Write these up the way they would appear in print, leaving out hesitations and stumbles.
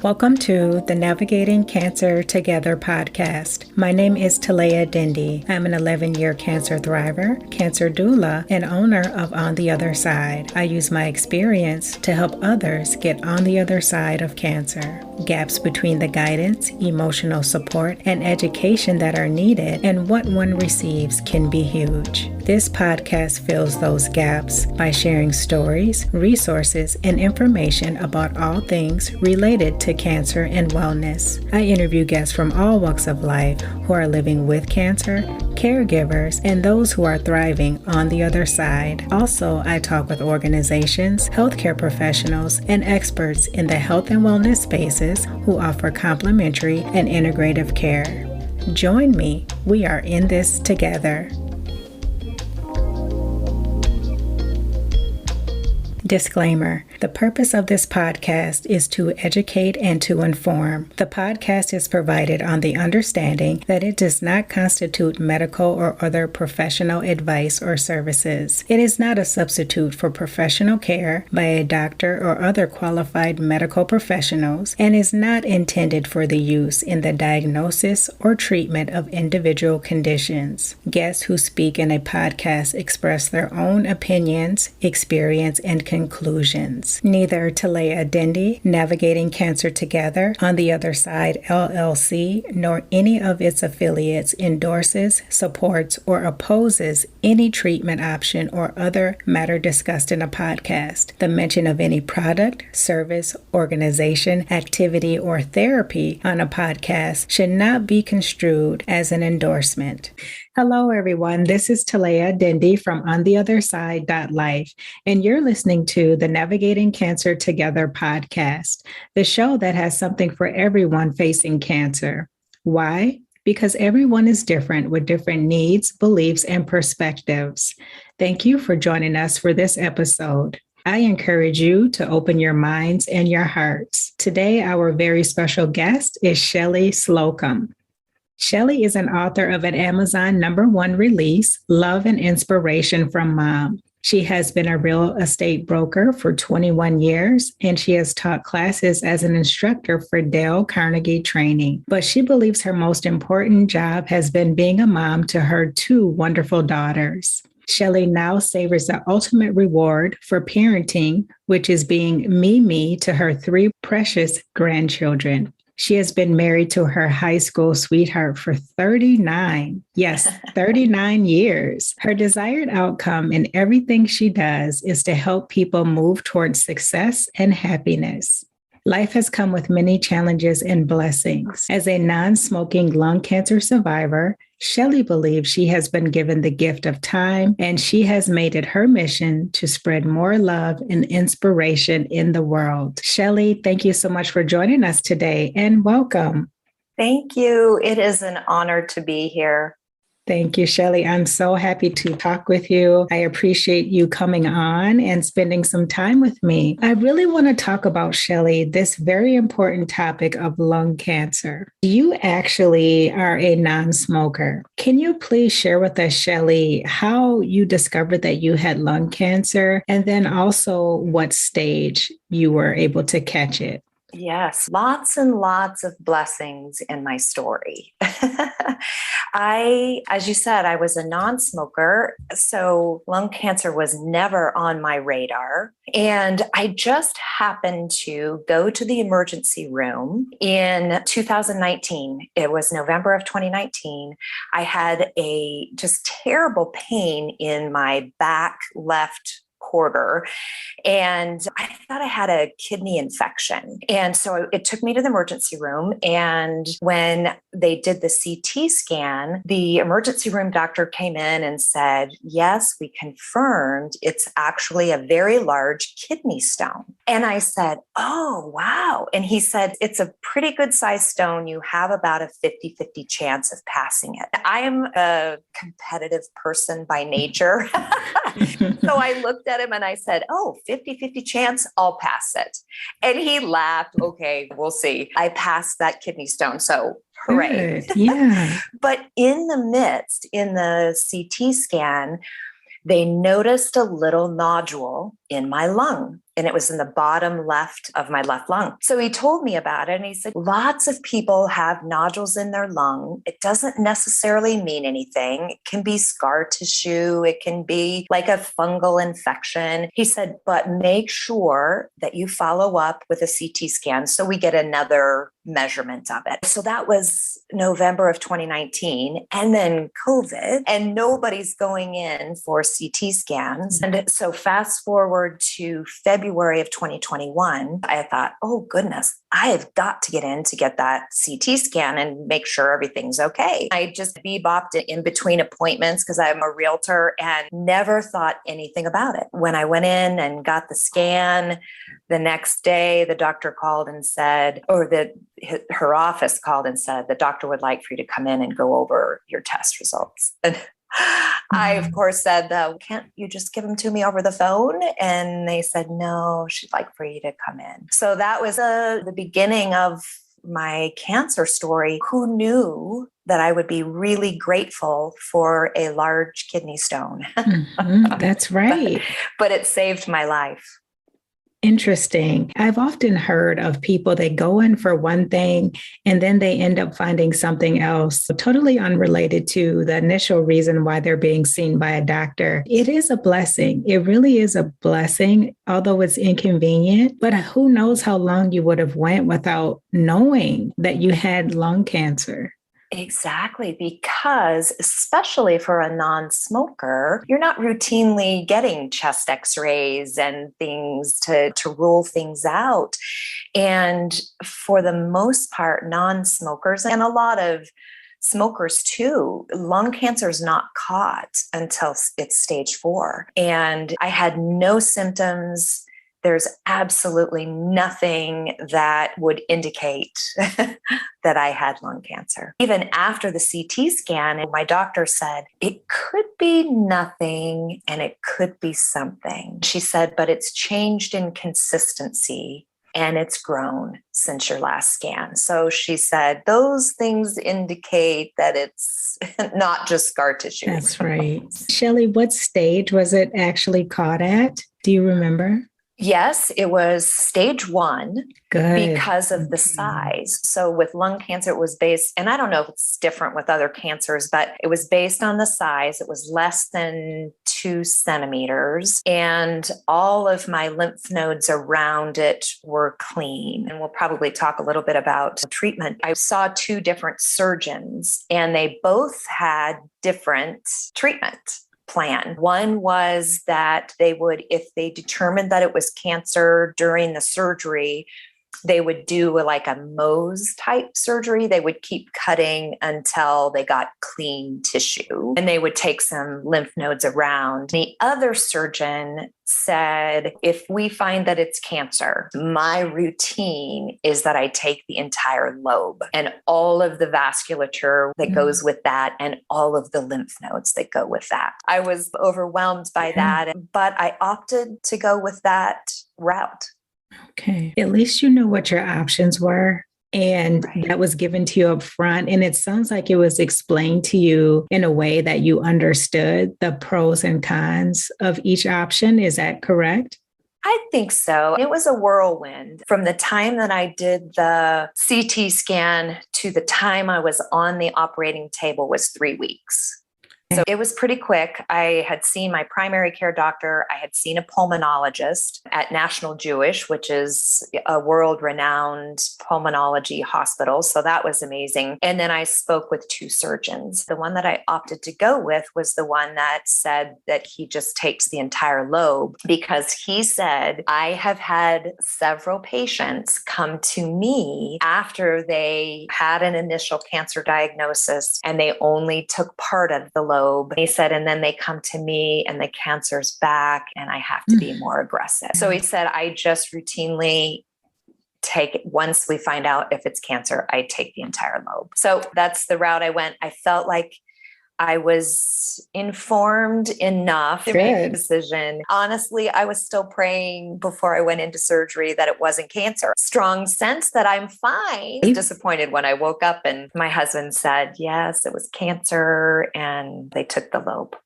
Welcome to the Navigating Cancer Together podcast. My name is Talea Dindy. I'm an 11-year cancer thriver, cancer doula, and owner of On the Other Side. I use my experience to help others get on the other side of cancer. Gaps between the guidance, emotional support, and education that are needed and what one receives can be huge. This podcast fills those gaps by sharing stories, resources, and information about all things related to cancer and wellness. I interview guests from all walks of life who are living with cancer, caregivers, and those who are thriving on the other side. Also, I talk with organizations, healthcare professionals, and experts in the health and wellness spaces who offer complementary and integrative care. Join me. We are in this together. Disclaimer: the purpose of this podcast is to educate and to inform. The podcast is provided on the understanding that it does not constitute medical or other professional advice or services. It is not a substitute for professional care by a doctor or other qualified medical professionals and is not intended for the use in the diagnosis or treatment of individual conditions. Guests who speak in a podcast express their own opinions, experience, and conclusions. Neither Talea Dindy, Navigating Cancer Together, On the Other Side LLC, nor any of its affiliates endorses, supports, or opposes any treatment option or other matter discussed in a podcast. The mention of any product, service, organization, activity, or therapy on a podcast should not be construed as an endorsement. Hello, everyone. This is Talea Dindy from ontheotherside.life, and you're listening to the Navigating Cancer Together podcast, the show that has something for everyone facing cancer. Why? Because everyone is different with different needs, beliefs, and perspectives. Thank you for joining us for this episode. I encourage you to open your minds and your hearts. Today, our very special guest is Shelly Slocum. Shelly is an author of an Amazon #1 release, Love and Inspiration from Mom. She has been a real estate broker for 21 years, and she has taught classes as an instructor for Dale Carnegie Training. But she believes her most important job has been being a mom to her 2 wonderful daughters. Shelly now savors the ultimate reward for parenting, which is being me to her 3 precious grandchildren. She has been married to her high school sweetheart for 39 years. Her desired outcome in everything she does is to help people move towards success and happiness. Life has come with many challenges and blessings. As a non-smoking lung cancer survivor, Shelly believes she has been given the gift of time, and she has made it her mission to spread more love and inspiration in the world. Shelly, thank you so much for joining us today, and welcome. Thank you. It is an honor to be here. Thank you, Shelly. I'm so happy to talk with you. I appreciate you coming on and spending some time with me. I really want to talk about, Shelly, this very important topic of lung cancer. You actually are a non-smoker. Can you please share with us, Shelly, how you discovered that you had lung cancer, and then also what stage you were able to catch it? Yes, lots and lots of blessings in my story. As you said, I was a non-smoker, so lung cancer was never on my radar. And I just happened to go to the emergency room in 2019. It was November of 2019. I had a just terrible pain in my back left quarter, and I thought I had a kidney infection. And so it took me to the emergency room. And when they did the CT scan, the emergency room doctor came in and said, yes, we confirmed it's actually a very large kidney stone. And I said, oh, wow. And he said, it's a pretty good sized stone. You have about a 50-50 chance of passing it. I am a competitive person by nature. So I looked at him and I said, oh, 50-50 chance, I'll pass it. And he laughed. Okay, we'll see. I passed that kidney stone. So hooray. Good. Yeah. But in the CT scan, they noticed a little nodule in my lung. and it was in the bottom left of my left lung. So he told me about it, and he said, lots of people have nodules in their lung. It doesn't necessarily mean anything. It can be scar tissue. It can be like a fungal infection. He said, but make sure that you follow up with a CT scan so we get another measurement of it. So that was November of 2019, and then COVID, and nobody's going in for CT scans. And so fast forward to February of 2021, I thought, oh goodness, I have got to get in to get that CT scan and make sure everything's okay. I just bebopped it in between appointments because I'm a realtor and never thought anything about it. When I went in and got the scan, the next day, the doctor called and said, her office called and said, the doctor would like for you to come in and go over your test results. And I, of course, said, can't you just give them to me over the phone? And they said, no, she'd like for you to come in. So that was the beginning of my cancer story. Who knew that I would be really grateful for a large kidney stone? That's right. But it saved my life. Interesting. I've often heard of people that go in for one thing and then they end up finding something else totally unrelated to the initial reason why they're being seen by a doctor. It is a blessing. It really is a blessing, although it's inconvenient. But who knows how long you would have went without knowing that you had lung cancer. Exactly, because especially for a non-smoker, you're not routinely getting chest x-rays and things to rule things out. And for the most part, non-smokers and a lot of smokers too, lung cancer is not caught until it's stage 4. And I had no symptoms. There's absolutely nothing that would indicate that I had lung cancer. Even after the CT scan, my doctor said, it could be nothing and it could be something. She said, but it's changed in consistency and it's grown since your last scan. So she said, those things indicate that it's not just scar tissue. That's right. Shelly, what stage was it actually caught at? Do you remember? Yes, it was stage 1. Good. Because of the size. So with lung cancer, it was based, and I don't know if it's different with other cancers, but it was based on the size. It was less than 2 centimeters, and all of my lymph nodes around it were clean. And we'll probably talk a little bit about treatment. I saw 2 different surgeons, and they both had different treatment plan. One was that they would, if they determined that it was cancer during the surgery, they would do like a Mohs type surgery. They would keep cutting until they got clean tissue, and they would take some lymph nodes around. The other surgeon said, if we find that it's cancer, my routine is that I take the entire lobe and all of the vasculature that goes with that and all of the lymph nodes that go with that. I was overwhelmed by that, but I opted to go with that route. Okay. At least you know what your options were. And that was given to you up front. And it sounds like it was explained to you in a way that you understood the pros and cons of each option. Is that correct? I think so. It was a whirlwind. From the time that I did the CT scan to the time I was on the operating table was 3 weeks. So it was pretty quick. I had seen my primary care doctor. I had seen a pulmonologist at National Jewish, which is a world-renowned pulmonology hospital. So that was amazing. And then I spoke with 2 surgeons. The one that I opted to go with was the one that said that he just takes the entire lobe, because he said, I have had several patients come to me after they had an initial cancer diagnosis and they only took part of the lobe. He said, and then they come to me and the cancer's back and I have to be more aggressive. So he said, I just routinely take it. Once we find out if it's cancer, I take the entire lobe. So that's the route I went. I felt like I was informed enough to make a decision. Honestly, I was still praying before I went into surgery that it wasn't cancer. Strong sense that I'm fine. I was disappointed when I woke up and my husband said, yes, it was cancer, and they took the lobe.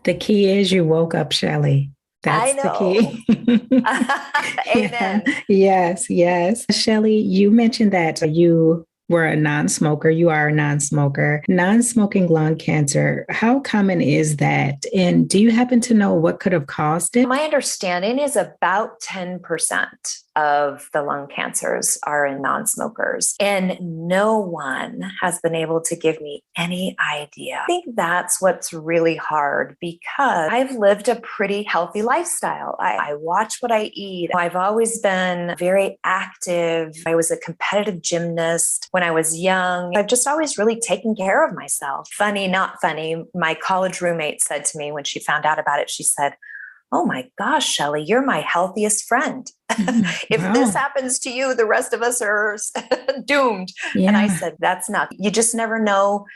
The key is you woke up, Shelly. I That's the know. key. Yeah. Amen. Yes, yes. Shelly, you mentioned that you were a non-smoker. You are a non-smoker. Non-smoking lung cancer, how common is that? And do you happen to know what could have caused it? My understanding is about 10% of the lung cancers are in non-smokers, and no one has been able to give me any idea. I think that's what's really hard because I've lived a pretty healthy lifestyle. I watch what I eat. I've always been very active. I was a competitive gymnast when I was young. I've just always really taken care of myself. Funny, not funny. My college roommate said to me when she found out about it, she said, "Oh my gosh, Shelly, you're my healthiest friend. If this Wow. happens to you, the rest of us are doomed." And I Yeah. said, "That's not, you just never know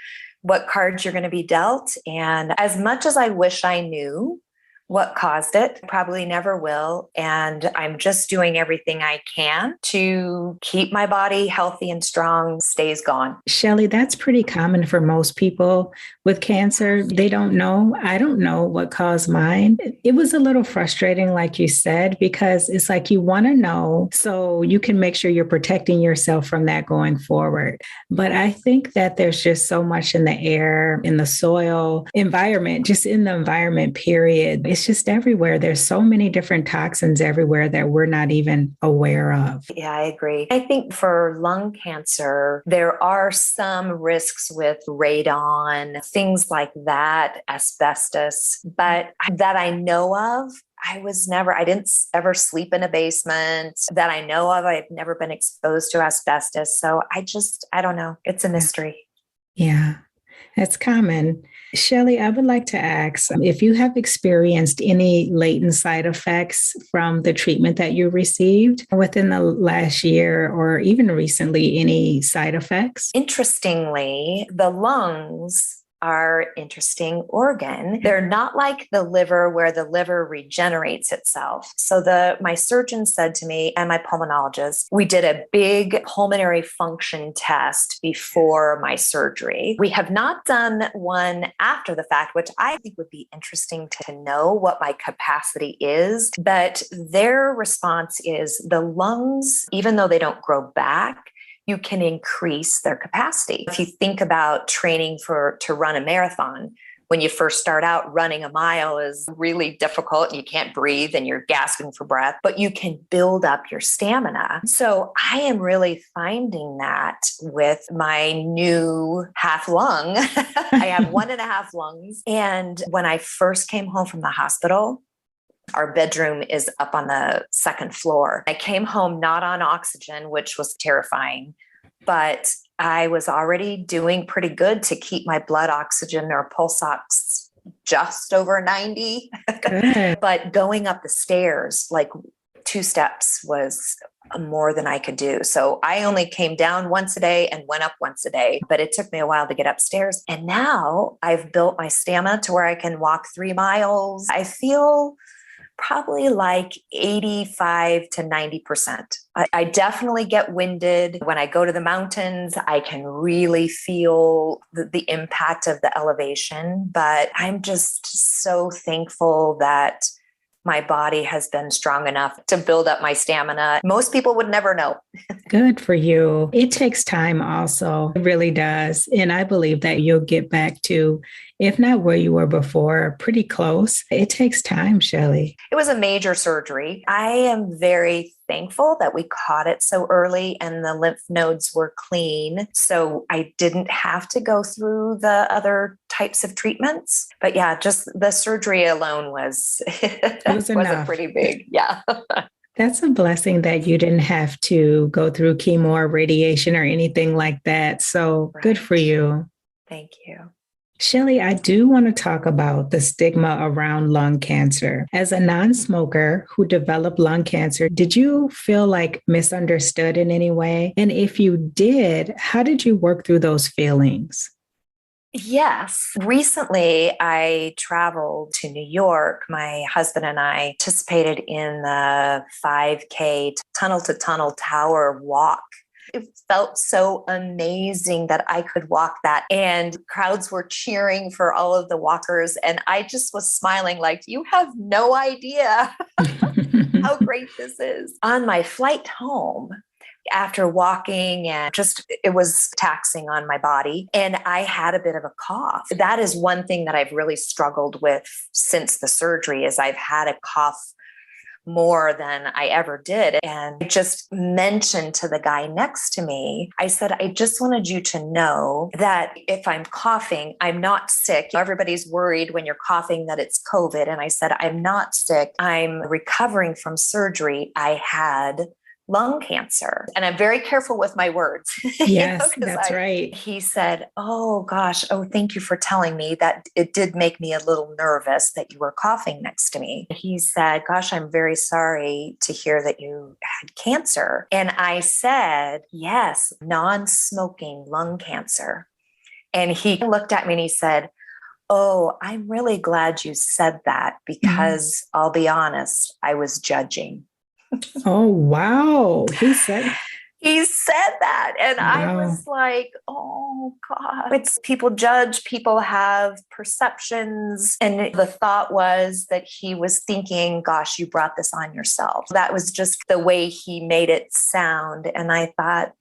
what cards you're going to be dealt." And as much as I wish I knew what caused it, probably never will. And I'm just doing everything I can to keep my body healthy and strong, stays gone. Shelly, that's pretty common for most people with cancer. They don't know. I don't know what caused mine. It was a little frustrating, like you said, because it's like you want to know so you can make sure you're protecting yourself from that going forward. But I think that there's just so much in the air, in the soil, environment, just in the environment, period. It's just everywhere. There's so many different toxins everywhere that we're not even aware of. Yeah, I agree. I think for lung cancer, there are some risks with radon, things like that, asbestos, but that I know of, I didn't ever sleep in a basement that I know of. I've never been exposed to asbestos. So I don't know. It's a mystery. Yeah. That's common. Shelly, I would like to ask if you have experienced any latent side effects from the treatment that you received within the last year or even recently, any side effects? Interestingly, the lungs are interesting organ. They're not like the liver where the liver regenerates itself. So my surgeon said to me and my pulmonologist, we did a big pulmonary function test before my surgery. We have not done one after the fact, which I think would be interesting to know what my capacity is. But their response is the lungs, even though they don't grow back, you can increase their capacity. If you think about training to run a marathon, when you first start out, running a mile is really difficult and you can't breathe and you're gasping for breath, but you can build up your stamina. So I am really finding that with my new half lung. I have 1.5 lungs. And when I first came home from the hospital, our bedroom is up on the second floor. I came home not on oxygen, which was terrifying, but I was already doing pretty good to keep my blood oxygen or pulse ox just over 90. Good. But going up the stairs, like 2 steps was more than I could do. So I only came down once a day and went up once a day, but it took me a while to get upstairs. And now I've built my stamina to where I can walk 3 miles. I feel probably like 85 to 90%. I definitely get winded. When I go to the mountains, I can really feel the impact of the elevation, but I'm just so thankful that my body has been strong enough to build up my stamina. Most people would never know. Good for you. It takes time also. It really does. And I believe that you'll get back to, if not where you were before, pretty close. It takes time, Shelly. It was a major surgery. I am very thankful that we caught it so early and the lymph nodes were clean. So I didn't have to go through the other types of treatments. But yeah, just the surgery alone was, It was was a enough. pretty big, yeah. That's a blessing that you didn't have to go through chemo or radiation or anything like that. So good for Right. you. Thank you. Shelly, I do want to talk about the stigma around lung cancer. As a non-smoker who developed lung cancer, did you feel like misunderstood in any way? And if you did, how did you work through those feelings? Yes. Recently, I traveled to New York. My husband and I participated in the 5K tunnel to tunnel tower walk It felt so amazing that I could walk that, and crowds were cheering for all of the walkers. And I just was smiling like, you have no idea how great this is. On my flight home, after walking, and just, it was taxing on my body, and I had a bit of a cough. That is one thing that I've really struggled with since the surgery, is I've had a cough more than I ever did. And I just mentioned to the guy next to me, I said, I just wanted you to know that if I'm coughing, I'm not sick. Everybody's worried when you're coughing that it's COVID. And I said, I'm not sick. I'm recovering from surgery. I had lung cancer. And I'm very careful with my words. Yes, that's right. He said, oh gosh, oh, thank you for telling me that. It did make me a little nervous that you were coughing next to me. He said, gosh, I'm very sorry to hear that you had cancer. And I said, yes, non-smoking lung cancer. And he looked at me and he said, oh, I'm really glad you said that, because I'll be honest, I was judging. Oh, wow. He said that. And wow. I was like, oh God, it's people judge, people have perceptions. And the thought was that he was thinking, gosh, you brought this on yourself. That was just the way he made it sound. And I thought,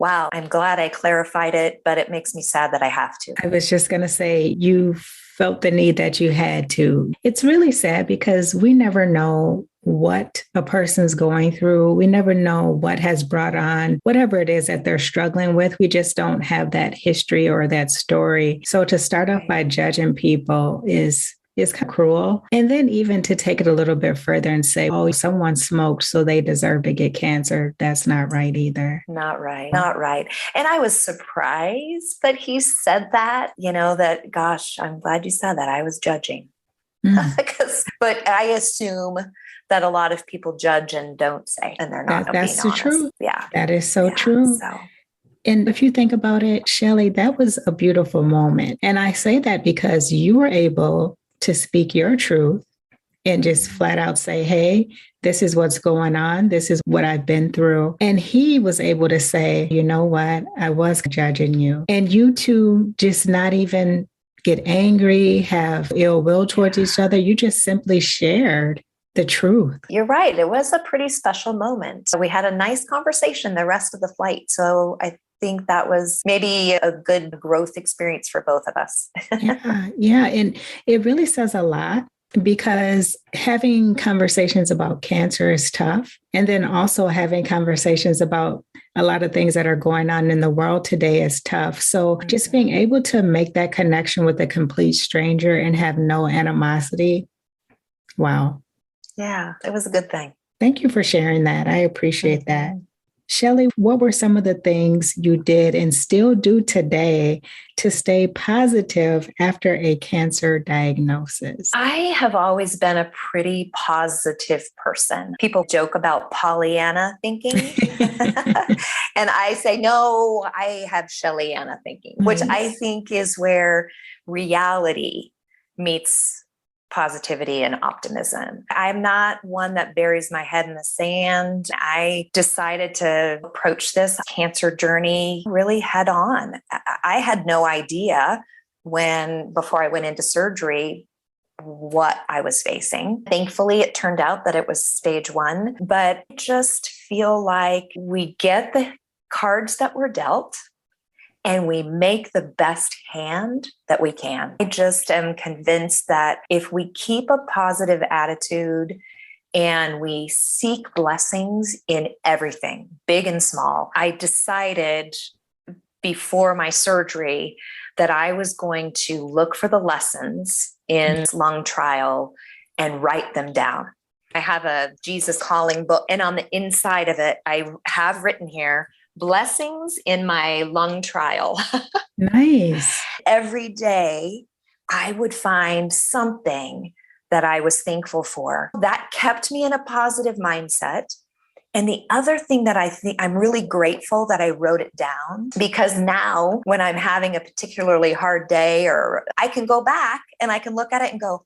wow, I'm glad I clarified it, but it makes me sad that I have to. I was just going to say, you felt the need that you had to. It's really sad because we never know what a person's going through. We never know what has brought on whatever it is that they're struggling with. We just don't have that history or that story. So to start off by judging people is kind of cruel. And then even to take it a little bit further and say, oh, someone smoked, so they deserve to get cancer. That's not right either. Not right. Not right. And I was surprised that he said that, that, gosh, I'm glad you said that. I was judging. But I assume that a lot of people judge and don't say, and they're not being honest. That's the truth. Yeah. That is so true. And if you think about it, Shelly, that was a beautiful moment. And I say that because you were able to speak your truth and just flat out say, hey, this is what's going on. This is what I've been through. And he was able to say, you know what? I was judging you. And you two just not even get angry, have ill will towards each other. You just simply shared the truth. You're right. It was a pretty special moment. We had a nice conversation the rest of the flight. So I think that was maybe a good growth experience for both of us. Yeah. And it really says a lot, because having conversations about cancer is tough. And then also having conversations about a lot of things that are going on in the world today is tough. So just being able to make that connection with a complete stranger and have no animosity. Wow. Yeah, it was a good thing. Thank you for sharing that. I appreciate that. Shelly, what were some of the things you did and still do today to stay positive after a cancer diagnosis? I have always been a pretty positive person. People joke about Pollyanna thinking. And I say, no, I have Shellyanna thinking, which I think is where reality meets positivity and optimism. I'm not one that buries my head in the sand. I decided to approach this cancer journey really head on. I had no idea before I went into surgery, what I was facing. Thankfully, it turned out that it was stage 1, but I just feel like we get the cards that were dealt and we make the best hand that we can. I just am convinced that if we keep a positive attitude and we seek blessings in everything, big and small, I decided before my surgery that I was going to look for the lessons in this lung trial and write them down. I have a Jesus Calling book, and on the inside of it, I have written here, blessings in my lung trial. Nice. Every day, I would find something that I was thankful for. That kept me in a positive mindset. And the other thing that I think I'm really grateful that I wrote it down, because now when I'm having a particularly hard day, or I can go back and I can look at it and go,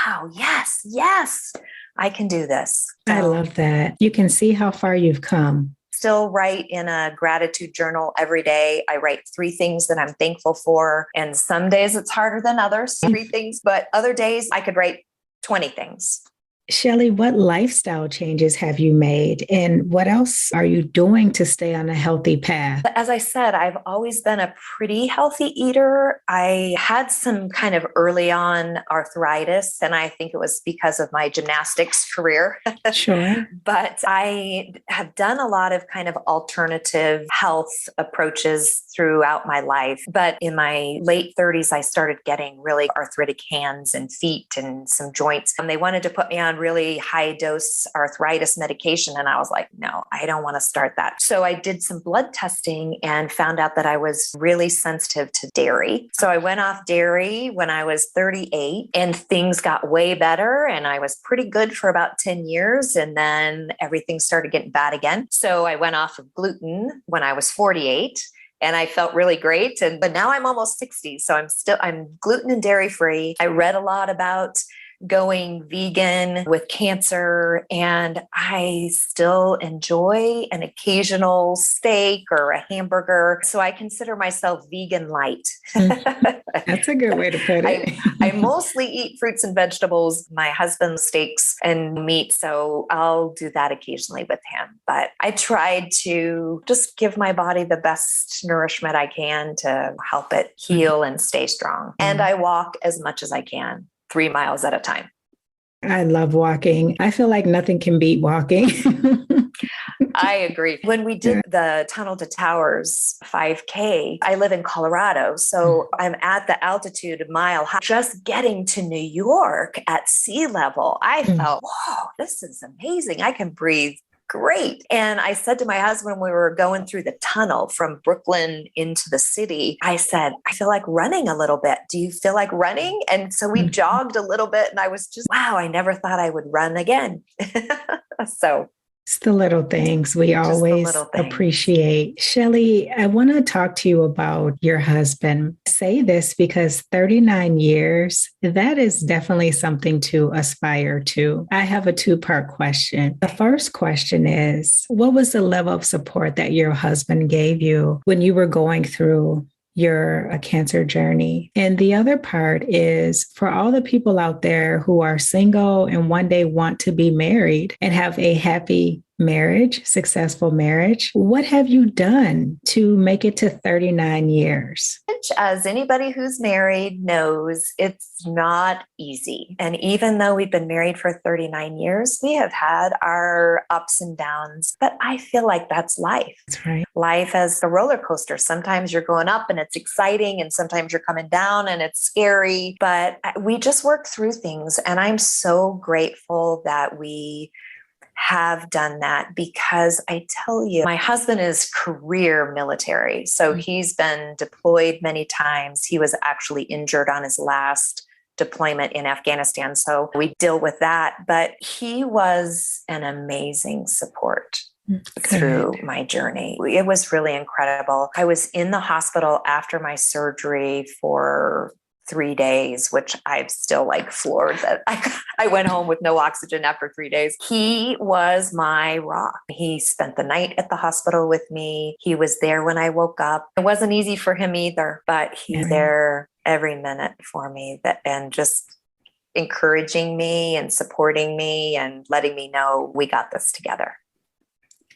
wow, yes, I can do this. I love that. You can see how far you've come. still write in a gratitude journal every day. I write 3 things that I'm thankful for. And some days it's harder than others, 3 things, but other days I could write 20 things. Shelly, what lifestyle changes have you made and what else are you doing to stay on a healthy path? As I said, I've always been a pretty healthy eater. I had some kind of early on arthritis, and I think it was because of my gymnastics career. Sure. But I have done a lot of kind of alternative health approaches throughout my life. But in my late 30s, I started getting really arthritic hands and feet and some joints. And they wanted to put me on really high dose arthritis medication. And I was like, no, I don't want to start that. So I did some blood testing and found out that I was really sensitive to dairy. So I went off dairy when I was 38 and things got way better. And I was pretty good for about 10 years. And then everything started getting bad again. So I went off of gluten when I was 48. And I felt really great. But now I'm almost 60. So I'm gluten and dairy free. I read a lot about going vegan with cancer, and I still enjoy an occasional steak or a hamburger. So I consider myself vegan light. That's a good way to put it. I mostly eat fruits and vegetables, my husband's steaks and meat. So I'll do that occasionally with him. But I tried to just give my body the best nourishment I can to help it heal and stay strong. And I walk as much as I can, 3 miles at a time. I love walking. I feel like nothing can beat walking. I agree. When we did the Tunnel to Towers 5K, I live in Colorado. So I'm at the altitude of mile high. Just getting to New York at sea level, I felt, whoa, this is amazing. I can breathe great. And I said to my husband, when we were going through the tunnel from Brooklyn into the city, I said, I feel like running a little bit. Do you feel like running? And so we jogged a little bit and I was just, wow, I never thought I would run again. So it's the little things we always appreciate. Shelly, I want to talk to you about your husband. I say this because 39 years, that is definitely something to aspire to. I have a 2-part question. The first question is, what was the level of support that your husband gave you when you were going through your cancer journey? And the other part is for all the people out there who are single and one day want to be married and have a happy marriage, successful marriage, what have you done to make it to 39 years? As anybody who's married knows, it's not easy. And even though we've been married for 39 years, we have had our ups and downs. But I feel like that's life. That's right. Life as a roller coaster. Sometimes you're going up and it's exciting, and sometimes you're coming down and it's scary. But we just work through things. And I'm so grateful that we have done that, because I tell you, my husband is career military. So he's been deployed many times. He was actually injured on his last deployment in Afghanistan. So we deal with that. But he was an amazing support through my journey. It was really incredible. I was in the hospital after my surgery for 3 days, which I'm still like floored that I went home with no oxygen after 3 days. He was my rock. He spent the night at the hospital with me. He was there when I woke up. It wasn't easy for him either, but he's there every minute for me, and just encouraging me and supporting me and letting me know we got this together.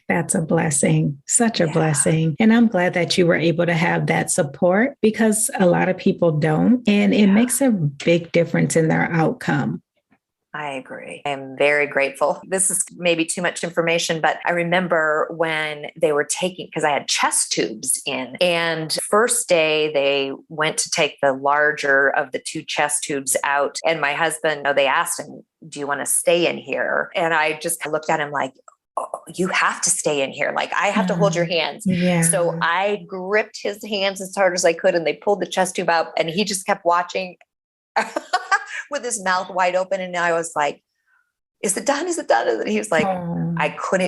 That's a blessing, such a blessing. And I'm glad that you were able to have that support, because a lot of people don't. And it makes a big difference in their outcome. I agree. I'm very grateful. This is maybe too much information, but I remember when they were taking, because I had chest tubes in, and first day they went to take the larger of the 2 chest tubes out. And my husband, they asked him, do you want to stay in here? And I just looked at him like, oh, you have to stay in here. Like, I have to hold your hands. Yeah. So I gripped his hands as hard as I could, and they pulled the chest tube out, and he just kept watching with his mouth wide open. And I was like, is it done? Is it done? And he was like,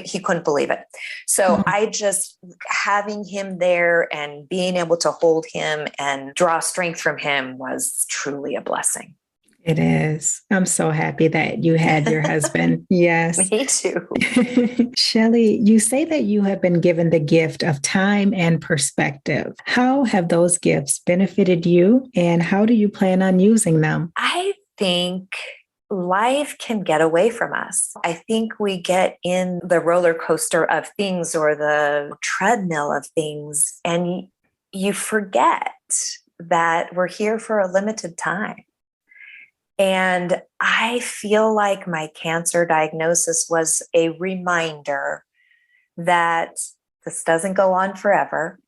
he couldn't believe it. So I just, having him there and being able to hold him and draw strength from him was truly a blessing. It is. I'm so happy that you had your husband. Yes. Me too. Shelly, you say that you have been given the gift of time and perspective. How have those gifts benefited you, and how do you plan on using them? I think life can get away from us. I think we get in the roller coaster of things or the treadmill of things, and you forget that we're here for a limited time. And I feel like my cancer diagnosis was a reminder that this doesn't go on forever.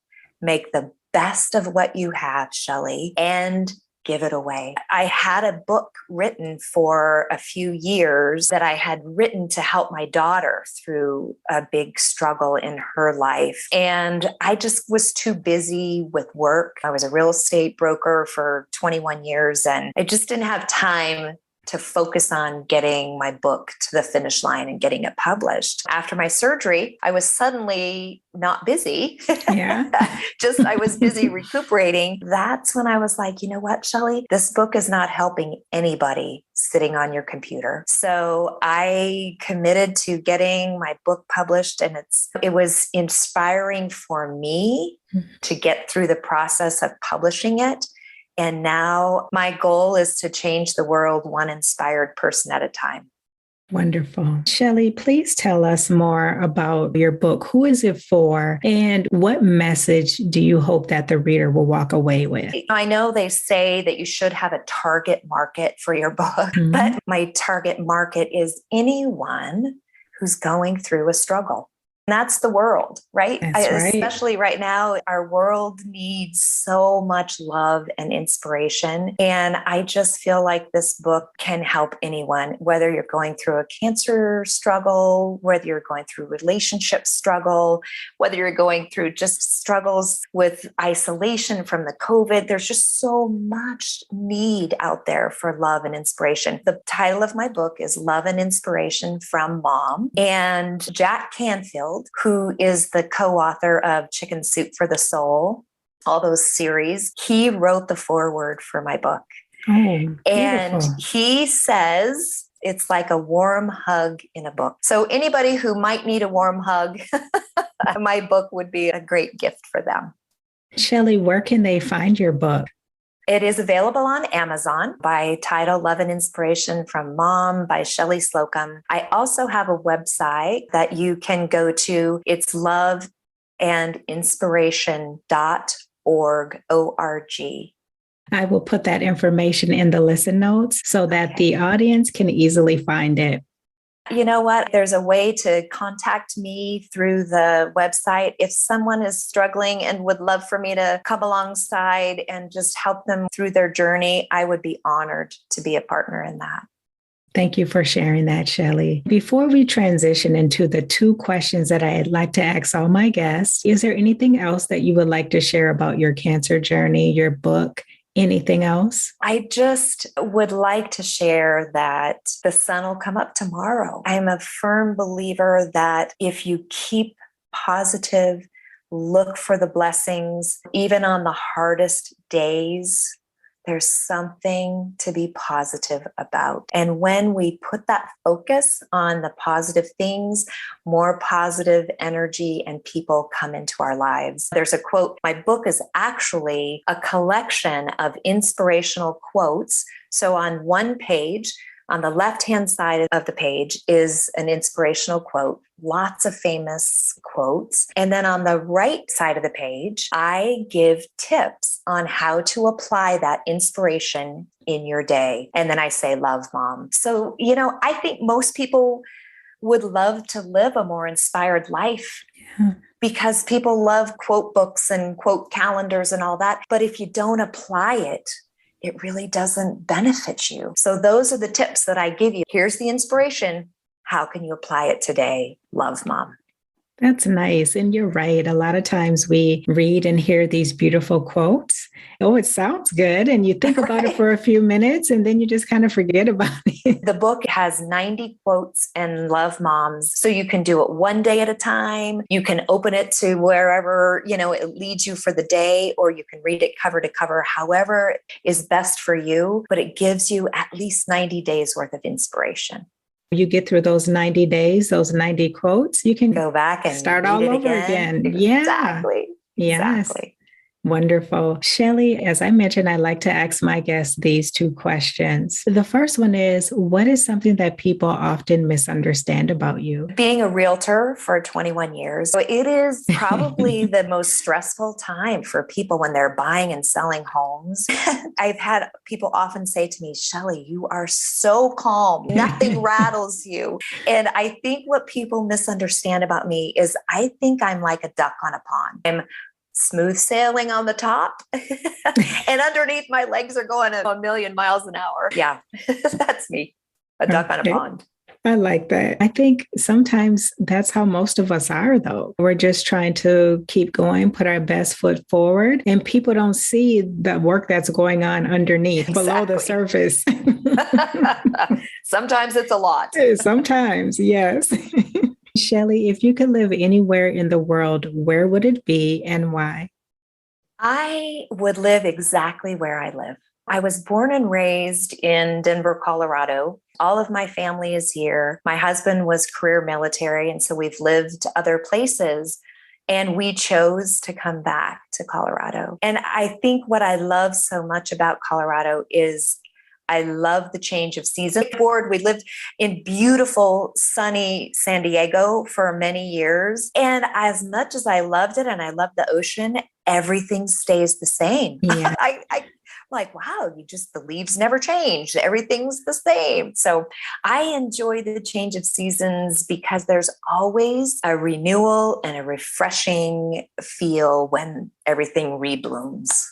Make the best of what you have, Shelly, and give it away. I had a book written for a few years that I had written to help my daughter through a big struggle in her life. And I just was too busy with work. I was a real estate broker for 21 years, and I just didn't have time to focus on getting my book to the finish line and getting it published. After my surgery, I was suddenly not busy. Yeah. I was busy recuperating. That's when I was like, you know what, Shelly, this book is not helping anybody sitting on your computer. So I committed to getting my book published, and it was inspiring for me to get through the process of publishing it. And now my goal is to change the world one inspired person at a time. Wonderful. Shelly, please tell us more about your book. Who is it for? And what message do you hope that the reader will walk away with? I know they say that you should have a target market for your book, but my target market is anyone who's going through a struggle. And that's the world, right? That's right. Especially right now, our world needs so much love and inspiration. And I just feel like this book can help anyone, whether you're going through a cancer struggle, whether you're going through relationship struggle, whether you're going through just struggles with isolation from the COVID. There's just so much need out there for love and inspiration. The title of my book is Love and Inspiration from Mom. And Jack Canfield, who is the co-author of Chicken Soup for the Soul, all those series, he wrote the foreword for my book. Oh, and beautiful. He says it's like a warm hug in a book. So anybody who might need a warm hug, my book would be a great gift for them. Shelly, where can they find your book? It is available on Amazon by title Love and Inspiration from Mom by Shelly Slocum. I also have a website that you can go to. It's loveandinspiration.org. O-R-G. I will put that information in the listen notes so that the audience can easily find it. You know what? There's a way to contact me through the website. If someone is struggling and would love for me to come alongside and just help them through their journey, I would be honored to be a partner in that. Thank you for sharing that, Shelly. Before we transition into the 2 questions that I'd like to ask all my guests, is there anything else that you would like to share about your cancer journey, your book? Anything else? I just would like to share that the sun will come up tomorrow. I'm a firm believer that if you keep positive, look for the blessings, even on the hardest days, there's something to be positive about. And when we put that focus on the positive things, more positive energy and people come into our lives. There's a quote. My book is actually a collection of inspirational quotes. So on one page, on the left-hand side of the page is an inspirational quote, lots of famous quotes. And then on the right side of the page, I give tips on how to apply that inspiration in your day. And then I say, love, Mom. So, I think most people would love to live a more inspired life. Yeah. Because people love quote books and quote calendars and all that. But if you don't apply it, it really doesn't benefit you. So those are the tips that I give you. Here's the inspiration. How can you apply it today? Love, Mom. That's nice. And you're right. A lot of times we read and hear these beautiful quotes. Oh, it sounds good. And you think about it Right. for a few minutes and then you just kind of forget about it. The book has 90 quotes and love moms. So you can do it one day at a time. You can open it to wherever, it leads you for the day, or you can read it cover to cover, however is best for you. But it gives you at least 90 days worth of inspiration. You get through those 90 days, those 90 quotes, you can Go back and start read all it over again. again. Yeah. Exactly. Yes. Exactly. Wonderful. Shelly, as I mentioned, I like to ask my guests these two questions. The first one is, what is something that people often misunderstand about you? Being a realtor for 21 years, so it is probably the most stressful time for people when they're buying and selling homes. I've had people often say to me, Shelly, you are so calm. Nothing rattles you. And I think what people misunderstand about me is I think I'm like a duck on a pond. I'm smooth sailing on the top and underneath my legs are going a million miles an hour. Yeah, that's me, a duck on a pond. I like that. I think sometimes that's how most of us are, though. We're just trying to keep going, put our best foot forward, and people don't see the work that's going on underneath, below the surface. Sometimes it's a lot. Sometimes, yes. Shelly, if you could live anywhere in the world, where would it be and why? I would live exactly where I live. I was born and raised in Denver, Colorado. All of my family is here. My husband was career military, and so we've lived other places. And we chose to come back to Colorado. And I think what I love so much about Colorado is I love the change of season. We lived in beautiful, sunny San Diego for many years. And as much as I loved it and I loved the ocean, everything stays the same. Yeah. I'm like, wow, the leaves never change. Everything's the same. So I enjoy the change of seasons because there's always a renewal and a refreshing feel when everything reblooms.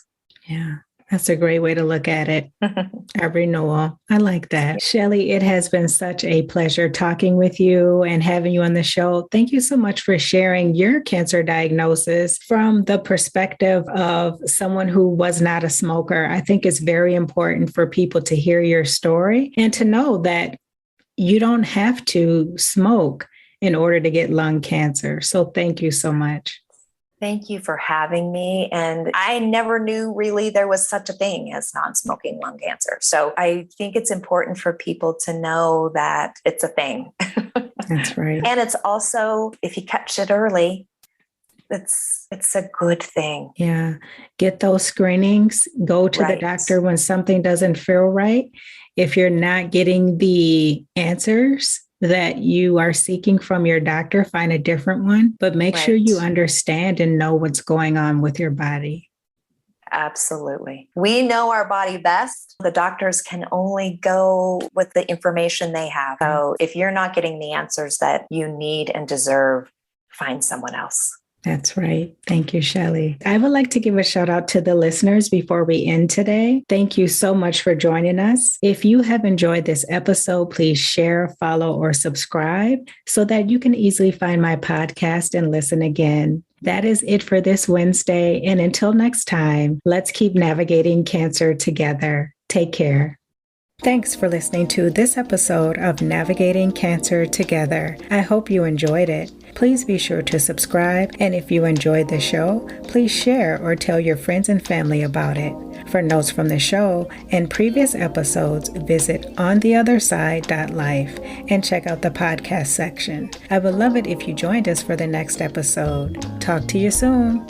Yeah. That's a great way to look at it. A renewal. I like that. Shelly, it has been such a pleasure talking with you and having you on the show. Thank you so much for sharing your cancer diagnosis from the perspective of someone who was not a smoker. I think it's very important for people to hear your story and to know that you don't have to smoke in order to get lung cancer. So thank you so much. Thank you for having me. And I never knew really there was such a thing as non-smoking lung cancer. So I think it's important for people to know that it's a thing. That's right. And it's also, if you catch it early, it's a good thing. Yeah. Get those screenings. Go to the doctor when something doesn't feel right. If you're not getting the answers that you are seeking from your doctor, find a different one, but make sure you understand and know what's going on with your body. Absolutely. We know our body best. The doctors can only go with the information they have. So if you're not getting the answers that you need and deserve, find someone else. That's right. Thank you, Shelly. I would like to give a shout out to the listeners before we end today. Thank you so much for joining us. If you have enjoyed this episode, please share, follow, or subscribe so that you can easily find my podcast and listen again. That is it for this Wednesday. And until next time, let's keep navigating cancer together. Take care. Thanks for listening to this episode of Navigating Cancer Together. I hope you enjoyed it. Please be sure to subscribe, and if you enjoyed the show, please share or tell your friends and family about it. For notes from the show and previous episodes, visit ontheotherside.life and check out the podcast section. I would love it if you joined us for the next episode. Talk to you soon.